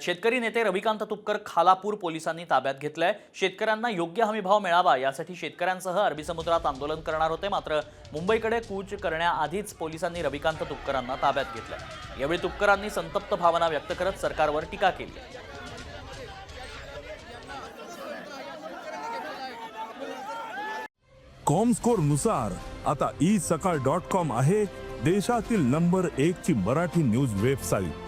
शेतकरी नेते रविकांत तुपकर खालापूर पोलिसांनी ताब्यात घेतलाय। शेतकऱ्यांना योग्य हमीभाव मिळावा यासाठी शेतकऱ्यांसह अरबी समुद्रात आंदोलन करणार होते, मात्र मुंबईकडे कूच करण्याआधीच पोलिसांनी रविकांत तुपकरांना ताब्यात घेतलंय। यावेळी तुपकरांनी संतप्त भावना व्यक्त करत सरकारवर टीका केली। कॉमस्कोर नुसार आता isakal.com आहे देशातील नंबर 1 ची मराठी न्यूज वेबसाईट।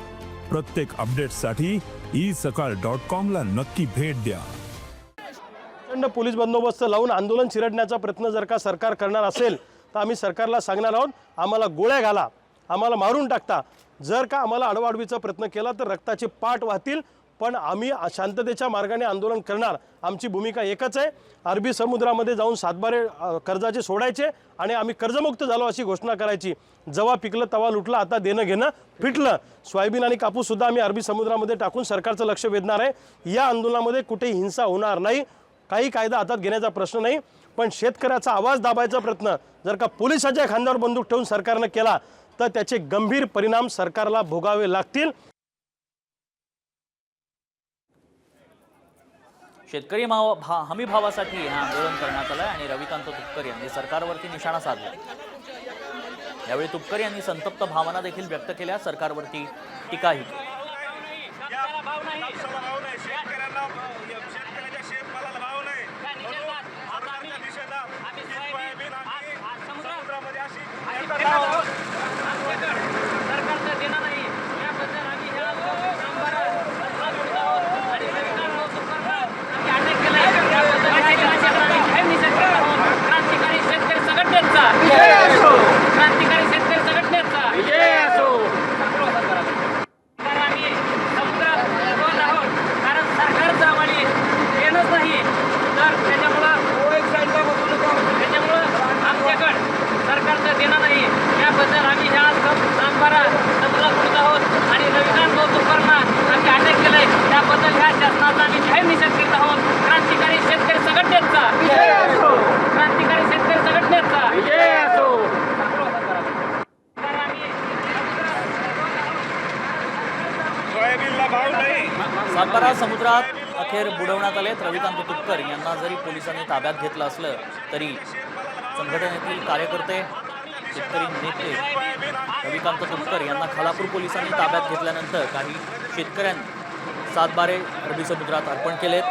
प्रत्येक अपडेटसाठी isakal.com ला नक्की भेट द्या। प्रचंड पोलीस बंदोबस्त लावून आंदोलन चिरडण्याचा प्रयत्न जर का सरकार करणार असेल तर आम्ही सरकारला सांगणार आहोत, आम्हाला गोळ्या घाला, आम्हाला मारून टाकता। जर का आम्हाला अडवाडवीचा प्रयत्न केला तर रक्ताचे पाट वाहतील, पण आम्ही शांततेच्या मार्गाने आंदोलन करणार। आमची भूमिका एकच आहे, अरबी समुद्रामध्ये जाऊन सातबारे कर्जाचे सोडायचे आणि आम्ही कर्जमुक्त झालो अशी घोषणा करायची। जेव्हा पिकलं तवा लुटलं, आता देणं घेणं फिटलं। सोयाबीन आणि कापूस सुद्धा आम्ही अरबी समुद्रामध्ये टाकून सरकारचं लक्ष वेधणार आहे। या आंदोलनामध्ये कुठेही हिंसा होणार नाही, काही कायदा हातात घेण्याचा प्रश्न नाही, पण शेतकऱ्याचा आवाज दाबायचा प्रयत्न जर का पोलिसाच्या खांद्यावर बंदूक ठेवून सरकारने केला तर त्याचे गंभीर परिणाम सरकारला भोगावे लागतील। शेतकरी हमी भावासाठी हे आंदोलन करण्यात आलं आणि रविकांत तुपकर यांनी सरकारवरती निशाणा साधला। यावेळी तुपकर यांनी संतप्त भावना देखील व्यक्त केल्या, सरकारवरती टीकाही केली। सातबारा समुद्रात अखेर बुडवण्यात आले। रविकांत तुपकर यांना जरी पोलिसांनी ताब्यात घेतलं असलं तरी संघटनेतील कार्यकर्ते, शेतकरी नेते रविकांत तुपकर यांना खालापूर पोलिसांनी ताब्यात घेतल्यानंतर काही शेतकऱ्यांनी सातबारे अरबी समुद्रात अर्पण केलेत।